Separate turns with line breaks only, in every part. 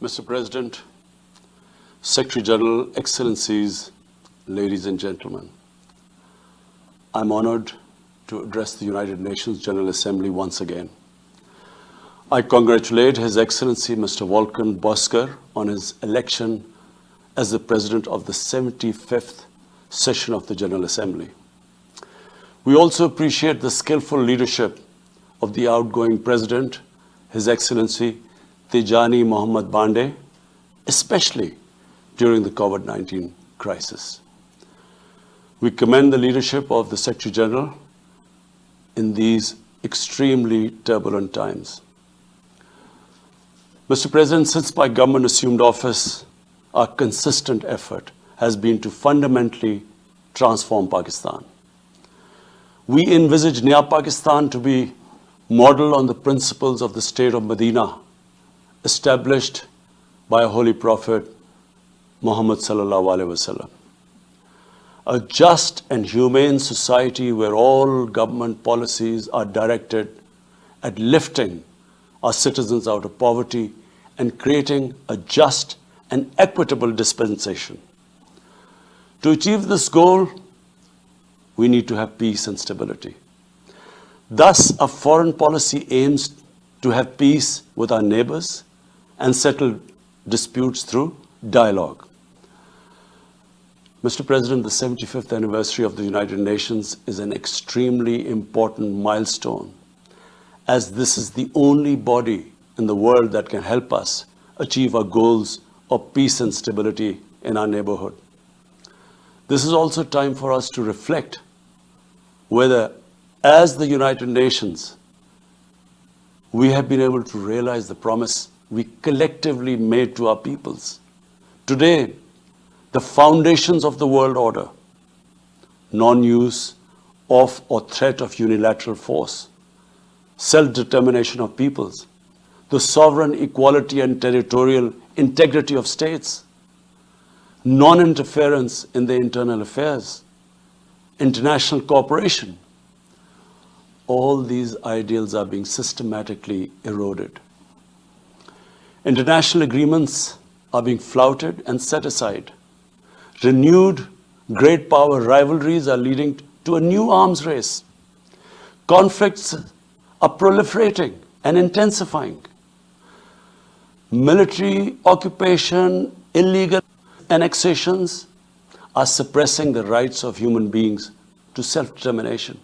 Mr. President, Secretary General, Excellencies, ladies and gentlemen, I'm honored to address the United Nations General Assembly once again. I congratulate His Excellency Mr. Volkan Bozkır on his election as the President of the 75th session of the General Assembly. We also appreciate the skillful leadership of the outgoing President, His Excellency Tijani Mohammad Bande, especially during the COVID-19 crisis. We commend the leadership of the Secretary General in these extremely turbulent times. Mr. President, since my government assumed office, our consistent effort has been to fundamentally transform Pakistan. We envisage Naya Pakistan to be modeled on the principles of the state of Medina, established by Holy Prophet Muhammad sallallahu alaihi wasallam. A just and humane society where all government policies are directed at lifting our citizens out of poverty and creating a just and equitable dispensation. To achieve this goal, we need to have peace and stability. Thus, our foreign policy aims to have peace with our neighbors and settle disputes through dialogue. Mr. President, the 75th anniversary of the United Nations is an extremely important milestone, as this is the only body in the world that can help us achieve our goals of peace and stability in our neighborhood. This is also time for us to reflect whether, as the United Nations, we have been able to realize the promise we collectively made to our peoples. Today, the foundations of the world order, non-use of or threat of unilateral force, self-determination of peoples, the sovereign equality and territorial integrity of states, non-interference in their internal affairs, international cooperation, all these ideals are being systematically eroded. International agreements are being flouted and set aside. Renewed great power rivalries are leading to a new arms race. Conflicts are proliferating and intensifying. Military occupation, illegal annexations are suppressing the rights of human beings to self-determination.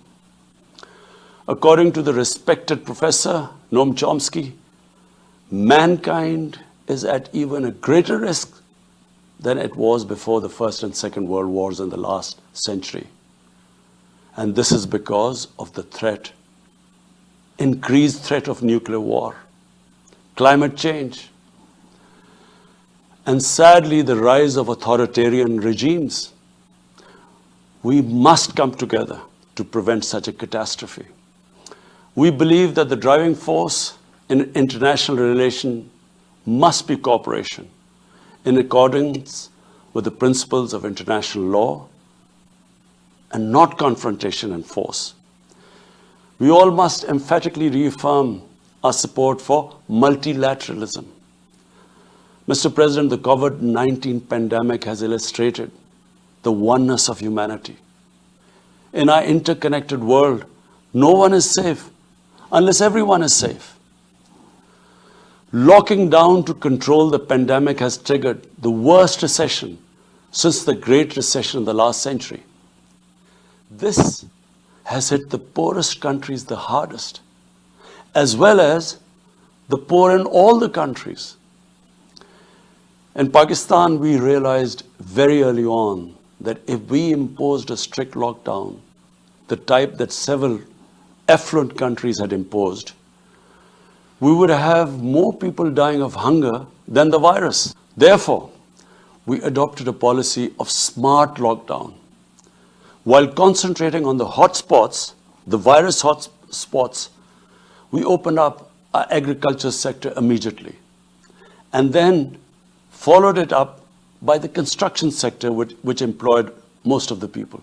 According to the respected professor Noam Chomsky, mankind is at even a greater risk than it was before the First and Second World Wars in the last century. And this is because of the threat, increased threat of nuclear war, climate change, and sadly the rise of authoritarian regimes. We must come together to prevent such a catastrophe. We believe that the driving force in international relations must be cooperation in accordance with the principles of international law and not confrontation and force. We all must emphatically reaffirm our support for multilateralism. Mr. President, the COVID-19 pandemic has illustrated the oneness of humanity. In our interconnected world, no one is safe unless everyone is safe. Locking down to control the pandemic has triggered the worst recession since the Great Recession in the last century. This has hit the poorest countries the hardest, as well as the poor in all the countries. In Pakistan, we realized very early on that if we imposed a strict lockdown, the type that several affluent countries had imposed, we would have more people dying of hunger than the virus. Therefore, we adopted a policy of smart lockdown. While concentrating on the hotspots, the virus hotspots, we opened up our agriculture sector immediately, and then followed it up by the construction sector, which employed most of the people.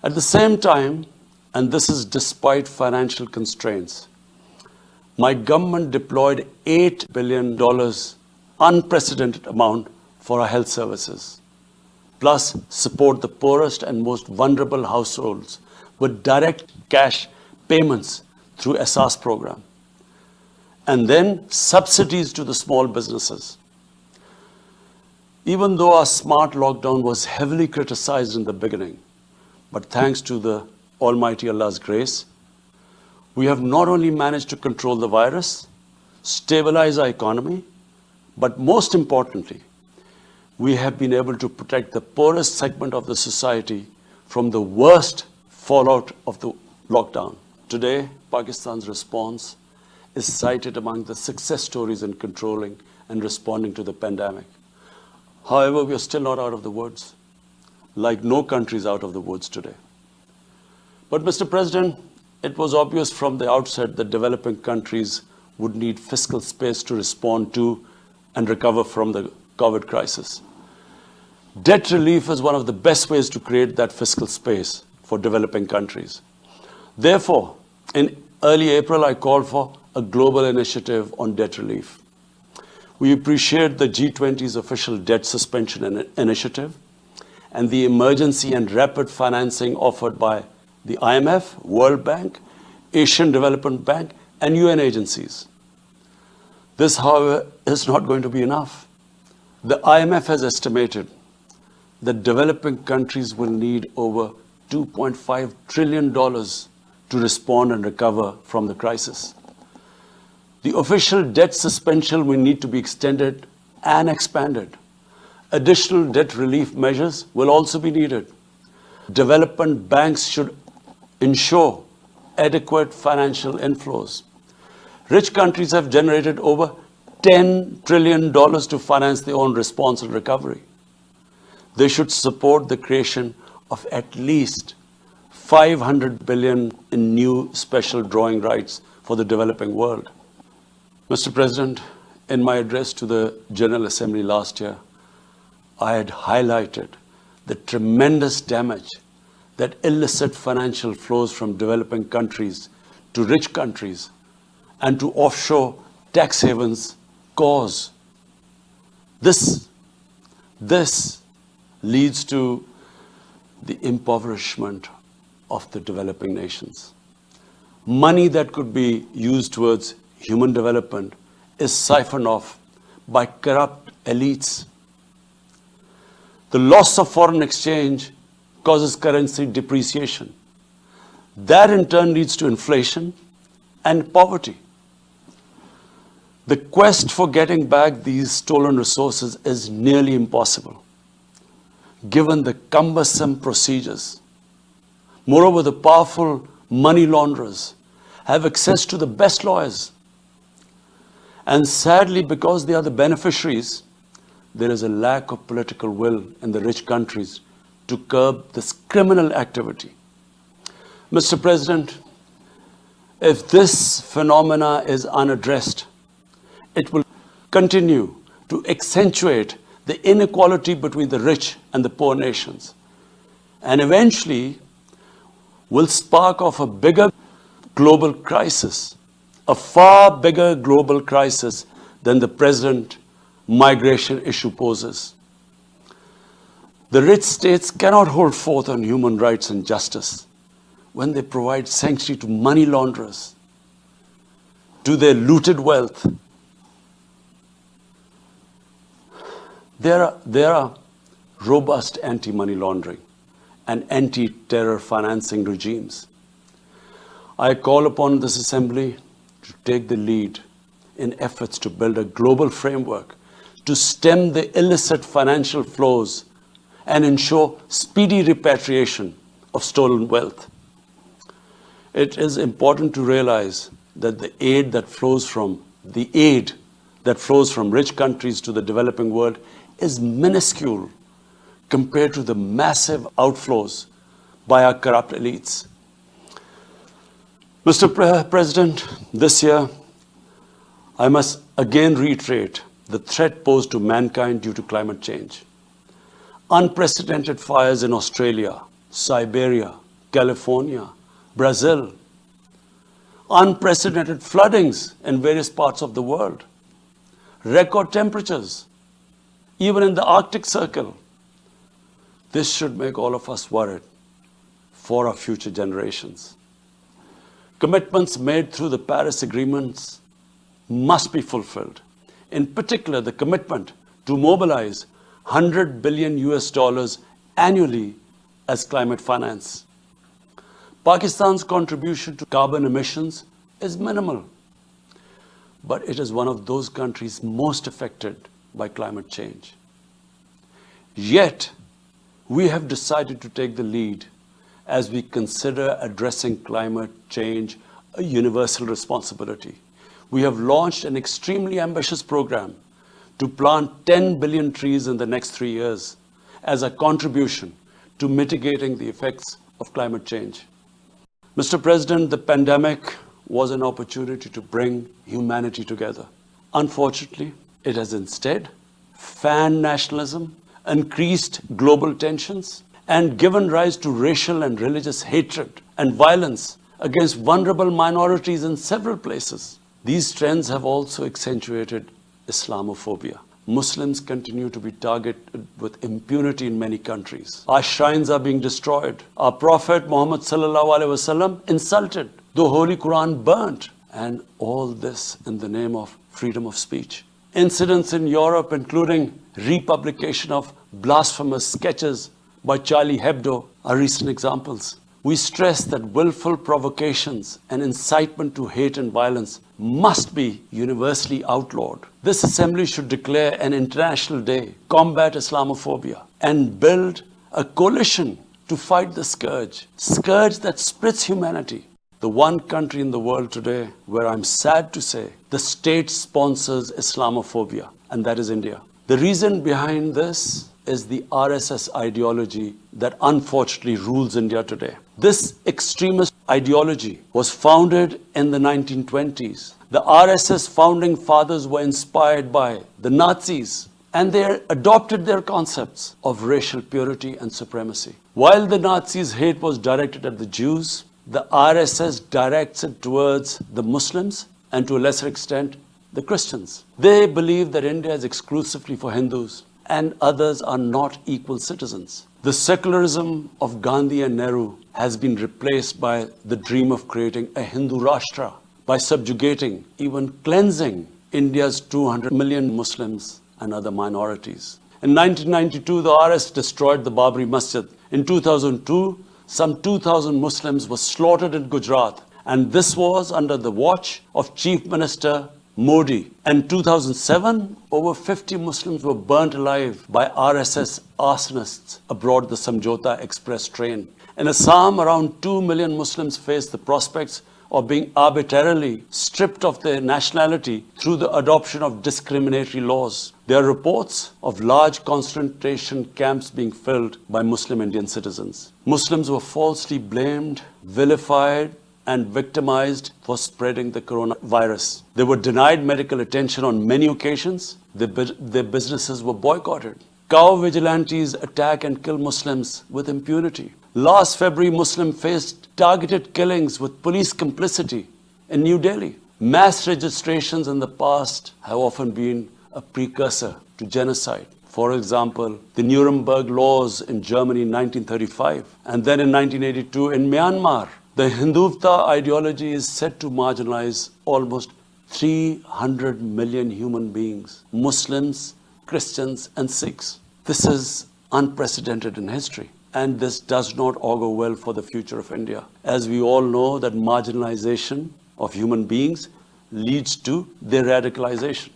At the same time, and this is despite financial constraints, my government deployed $8 billion, unprecedented amount for our health services, plus support the poorest and most vulnerable households with direct cash payments through SR's program, and then subsidies to the small businesses. Even though our smart lockdown was heavily criticized in the beginning, but thanks to the Almighty Allah's grace, we have not only managed to control the virus, stabilize our economy, but most importantly, we have been able to protect the poorest segment of the society from the worst fallout of the lockdown. Today, Pakistan's response is cited among the success stories in controlling and responding to the pandemic. However, we are still not out of the woods, like no country is out of the woods today. But Mr. President, it was obvious from the outset that developing countries would need fiscal space to respond to and recover from the COVID crisis. Debt relief is one of the best ways to create that fiscal space for developing countries. Therefore, in early April, I called for a global initiative on debt relief. We appreciate the G20's official debt suspension initiative and the emergency and rapid financing offered by the IMF, World Bank, Asian Development Bank, and UN agencies. This, however, is not going to be enough. The IMF has estimated that developing countries will need over $2.5 trillion to respond and recover from the crisis. The official debt suspension will need to be extended and expanded. Additional debt relief measures will also be needed. Development banks should ensure adequate financial inflows. Rich countries have generated over $10 trillion to finance their own response and recovery. They should support the creation of at least $500 billion in new special drawing rights for the developing world. Mr. President, in my address to the General Assembly last year, I had highlighted the tremendous damage that illicit financial flows from developing countries to rich countries and to offshore tax havens cause. This leads to the impoverishment of the developing nations. Money that could be used towards human development is siphoned off by corrupt elites. The loss of foreign exchange causes currency depreciation. That in turn leads to inflation and poverty. The quest for getting back these stolen resources is nearly impossible, given the cumbersome procedures. Moreover, the powerful money launderers have access to the best lawyers. And sadly, because they are the beneficiaries, there is a lack of political will in the rich countries to curb this criminal activity. Mr. President, if this phenomena is unaddressed, it will continue to accentuate the inequality between the rich and the poor nations, and eventually will spark off a bigger global crisis, a far bigger global crisis than the present migration issue poses. The rich states cannot hold forth on human rights and justice when they provide sanctuary to money launderers, to their looted wealth. There are robust anti-money laundering and anti-terror financing regimes. I call upon this Assembly to take the lead in efforts to build a global framework to stem the illicit financial flows and ensure speedy repatriation of stolen wealth. It is important to realize that the aid that flows from rich countries to the developing world is minuscule compared to the massive outflows by our corrupt elites. Mr. President, this year, I must again reiterate the threat posed to mankind due to climate change. Unprecedented fires in Australia, Siberia, California, Brazil unprecedented floodings in various parts of the world, record temperatures, even in the Arctic Circle. This should make all of us worried for our future generations. Commitments made through the Paris agreements must be fulfilled. In particular, the commitment to mobilize $100 billion annually as climate finance. Pakistan's contribution to carbon emissions is minimal, but it is one of those countries most affected by climate change. Yet, we have decided to take the lead as we consider addressing climate change a universal responsibility. We have launched an extremely ambitious program to plant 10 billion trees in the next 3 years as a contribution to mitigating the effects of climate change. Mr. President, the pandemic was an opportunity to bring humanity together. Unfortunately, it has instead fanned nationalism, increased global tensions, and given rise to racial and religious hatred and violence against vulnerable minorities in several places. These trends have also accentuated Islamophobia. Muslims continue to be targeted with impunity in many countries. Our shrines are being destroyed. Our Prophet Muhammad sallallahu alaihi wasallam insulted. The Holy Quran burnt. And all this in the name of freedom of speech. Incidents in Europe, including republication of blasphemous sketches by Charlie Hebdo, are recent examples. We stress that willful provocations and incitement to hate and violence must be universally outlawed. This assembly should declare an international day, combat Islamophobia, and build a coalition to fight the scourge that splits humanity. The one country in the world today where I'm sad to say the state sponsors Islamophobia, and that is India. The reason behind this is the RSS ideology that unfortunately rules India today. This extremist ideology was founded in the 1920s. The RSS founding fathers were inspired by the Nazis, and they adopted their concepts of racial purity and supremacy. While the Nazis' hate was directed at the Jews, the RSS directs it towards the Muslims and to a lesser extent, the Christians. They believe that India is exclusively for Hindus and others are not equal citizens. The secularism of Gandhi and Nehru has been replaced by the dream of creating a Hindu Rashtra by subjugating, even cleansing India's 200 million Muslims and other minorities. In 1992, the RSS destroyed the Babri Masjid. In 2002, some 2,000 Muslims were slaughtered in Gujarat, and this was under the watch of Chief Minister Modi. In 2007, over 50 Muslims were burnt alive by RSS arsonists aboard the Samjhauta Express train. In Assam, around 2 million Muslims face the prospects of being arbitrarily stripped of their nationality through the adoption of discriminatory laws. There are reports of large concentration camps being filled by Muslim Indian citizens. Muslims were falsely blamed, vilified, and victimized for spreading the coronavirus. They were denied medical attention on many occasions. Their businesses were boycotted. Cow vigilantes attack and kill Muslims with impunity. Last February, Muslims faced targeted killings with police complicity in New Delhi. Mass registrations in the past have often been a precursor to genocide. For example, the Nuremberg laws in Germany in 1935, and then in 1982 in Myanmar. The Hindutva ideology is said to marginalize almost 300 million human beings, Muslims, Christians, and Sikhs. This is unprecedented in history, and this does not augur well for the future of India. As we all know that marginalization of human beings leads to their radicalization.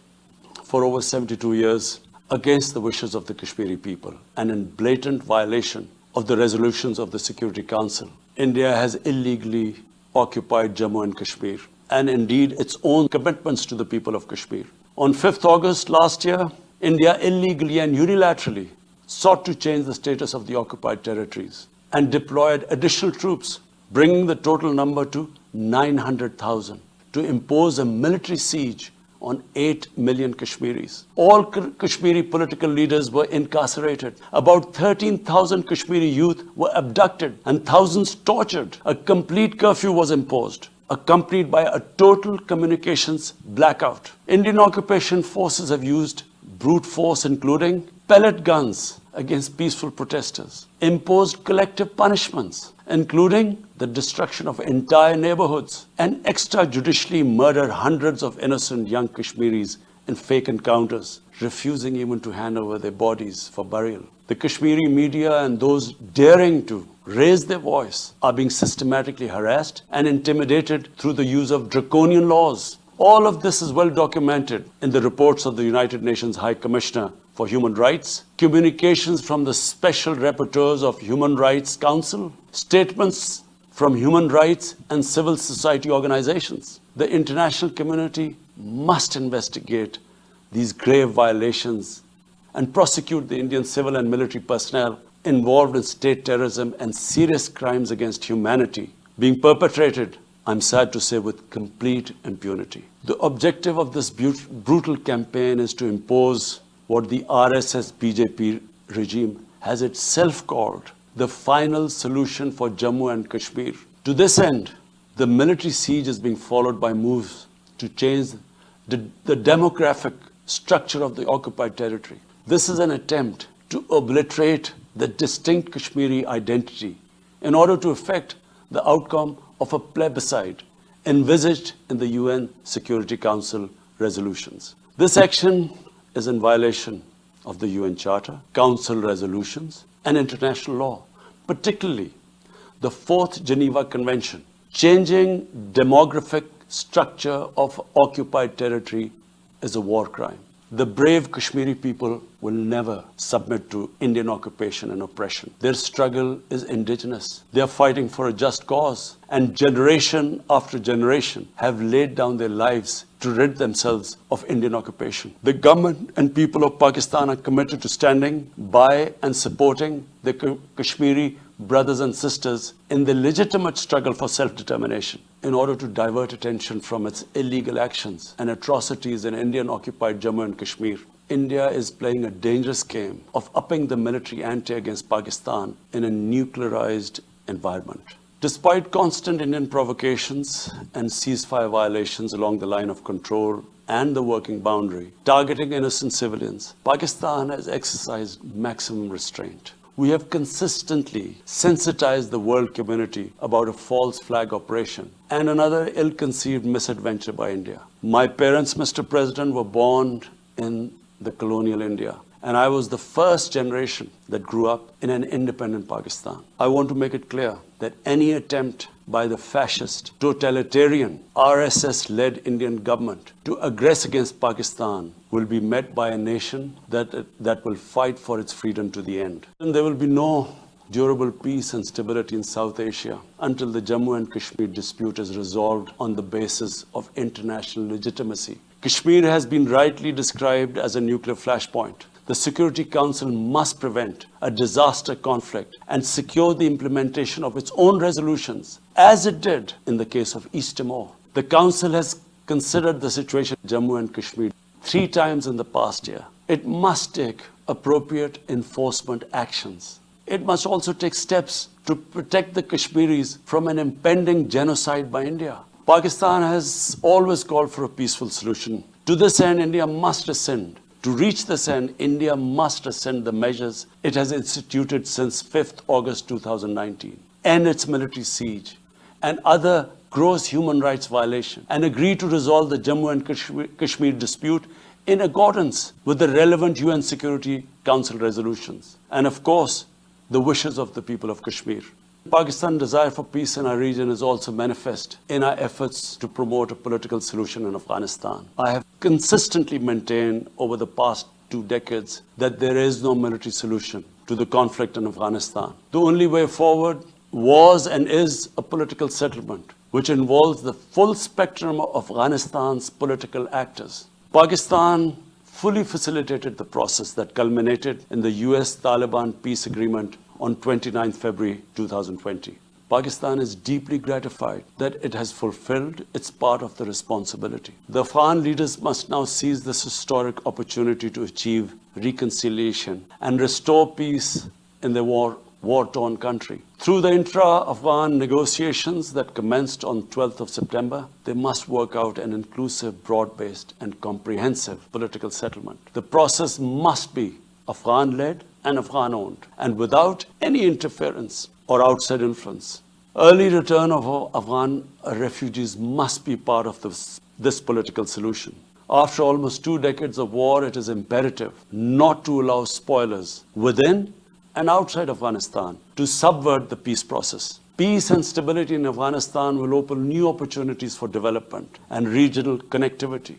For over 72 years, against the wishes of the Kashmiri people, and in blatant violation of the resolutions of the Security Council, India has illegally occupied Jammu and Kashmir, and indeed its own commitments to the people of Kashmir. On 5th August last year, India illegally and unilaterally sought to change the status of the occupied territories and deployed additional troops, bringing the total number to 900,000, to impose a military siege on 8 million Kashmiris. All Kashmiri political leaders were incarcerated. About 13,000 Kashmiri youth were abducted and thousands tortured. A complete curfew was imposed. accompanied by a total communications blackout. Indian occupation forces have used brute force, including pellet guns against peaceful protesters, imposed collective punishments, including the destruction of entire neighborhoods, and extrajudicially murdered hundreds of innocent young Kashmiris in fake encounters, refusing even to hand over their bodies for burial. The Kashmiri media and those daring to raise their voice are being systematically harassed and intimidated through the use of draconian laws. All of this is well documented in the reports of the United Nations High Commissioner for Human Rights, communications from the Special Rapporteurs of Human Rights Council, statements from human rights and civil society organizations. The international community must investigate these grave violations and prosecute the Indian civil and military personnel involved in state terrorism and serious crimes against humanity being perpetrated, I'm sad to say, with complete impunity. The objective of this brutal campaign is to impose what the RSS BJP regime has itself called the final solution for Jammu and Kashmir. To this end, the military siege is being followed by moves to change the demographic structure of the occupied territory. This is an attempt to obliterate the distinct Kashmiri identity in order to effect the outcome of a plebiscite envisaged in the UN Security Council resolutions. This action is in violation of the UN Charter, Council resolutions, and international law, particularly the Fourth Geneva Convention. Changing demographic structure of occupied territory is a war crime. The brave Kashmiri people will never submit to Indian occupation and oppression. Their struggle is indigenous. They are fighting for a just cause, and generation after generation have laid down their lives to rid themselves of Indian occupation. The government and people of Pakistan are committed to standing by and supporting the Kashmiri brothers and sisters in the legitimate struggle for self-determination in order to divert attention from its illegal actions and atrocities in Indian-occupied Jammu and Kashmir. India is playing a dangerous game of upping the military ante against Pakistan in a nuclearized environment. Despite constant Indian provocations and ceasefire violations along the line of control and the working boundary, targeting innocent civilians, Pakistan has exercised maximum restraint. We have consistently sensitized the world community about a false flag operation and another ill-conceived misadventure by India. My parents, Mr. President, were born in the colonial India, and I was the first generation that grew up in an independent Pakistan. I want to make it clear that any attempt by the fascist, totalitarian, RSS-led Indian government to aggress against Pakistan will be met by a nation that will fight for its freedom to the end. And there will be no durable peace and stability in South Asia until the Jammu and Kashmir dispute is resolved on the basis of international legitimacy. Kashmir has been rightly described as a nuclear flashpoint. The Security Council must prevent a disaster conflict and secure the implementation of its own resolutions, as it did in the case of East Timor. The Council has considered the situation in Jammu and Kashmir 3 times in the past year. It must take appropriate enforcement actions. It must also take steps to protect the Kashmiris from an impending genocide by India. Pakistan has always called for a peaceful solution. To this end, India must ascend. To reach this end, India must rescind the measures it has instituted since 5th August 2019, end its military siege and other gross human rights violations, and agree to resolve the Jammu and Kashmir dispute in accordance with the relevant UN Security Council resolutions, and of course, the wishes of the people of Kashmir. Pakistan's desire for peace in our region is also manifest in our efforts to promote a political solution in Afghanistan. I have consistently maintained over the past 2 decades that there is no military solution to the conflict in Afghanistan. The only way forward was and is a political settlement, which involves the full spectrum of Afghanistan's political actors. Pakistan fully facilitated the process that culminated in the US-Taliban peace agreement on 29 February 2020. Pakistan is deeply gratified that it has fulfilled its part of the responsibility. The Afghan leaders must now seize this historic opportunity to achieve reconciliation and restore peace in their war war-torn country. Through the intra-Afghan negotiations that commenced on 12th of September, they must work out an inclusive, broad-based and comprehensive political settlement. The process must be Afghan-led and Afghan-owned, and without any interference or outside influence. Early return of Afghan refugees must be part of this political solution. After almost 2 decades of war, it is imperative not to allow spoilers within and outside Afghanistan to subvert the peace process. Peace and stability in Afghanistan will open new opportunities for development and regional connectivity.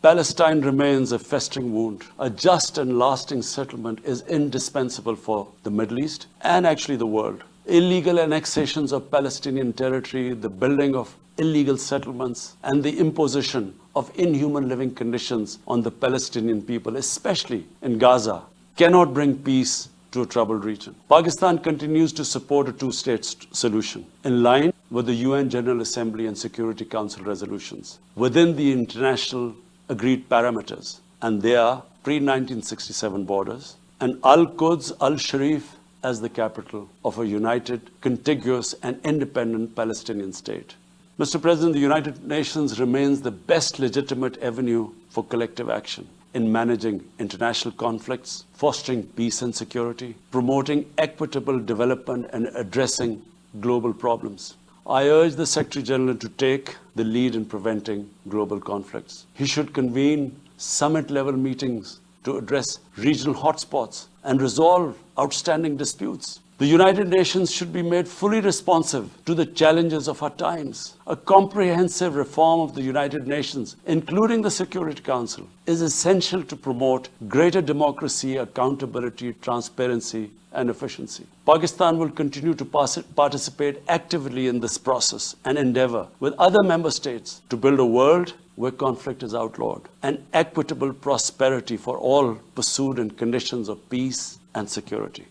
Palestine remains a festering wound. A just and lasting settlement is indispensable for the Middle East and actually the world. Illegal annexations of Palestinian territory, the building of illegal settlements, and the imposition of inhuman living conditions on the Palestinian people, especially in Gaza, cannot bring peace to a troubled region. Pakistan continues to support a two-state solution in line with the UN General Assembly and Security Council resolutions within the international agreed parameters, and they are pre-1967 borders, and Al-Quds, Al-Sharif as the capital of a united, contiguous and independent Palestinian state. Mr. President, the United Nations remains the best legitimate avenue for collective action in managing international conflicts, fostering peace and security, promoting equitable development and addressing global problems. I urge the Secretary General to take the lead in preventing global conflicts. He should convene summit-level meetings to address regional hotspots and resolve outstanding disputes. The United Nations should be made fully responsive to the challenges of our times. A comprehensive reform of the United Nations, including the Security Council, is essential to promote greater democracy, accountability, transparency, and efficiency. Pakistan will continue to participate actively in this process and endeavor with other member states to build a world where conflict is outlawed and equitable prosperity for all pursued in conditions of peace and security.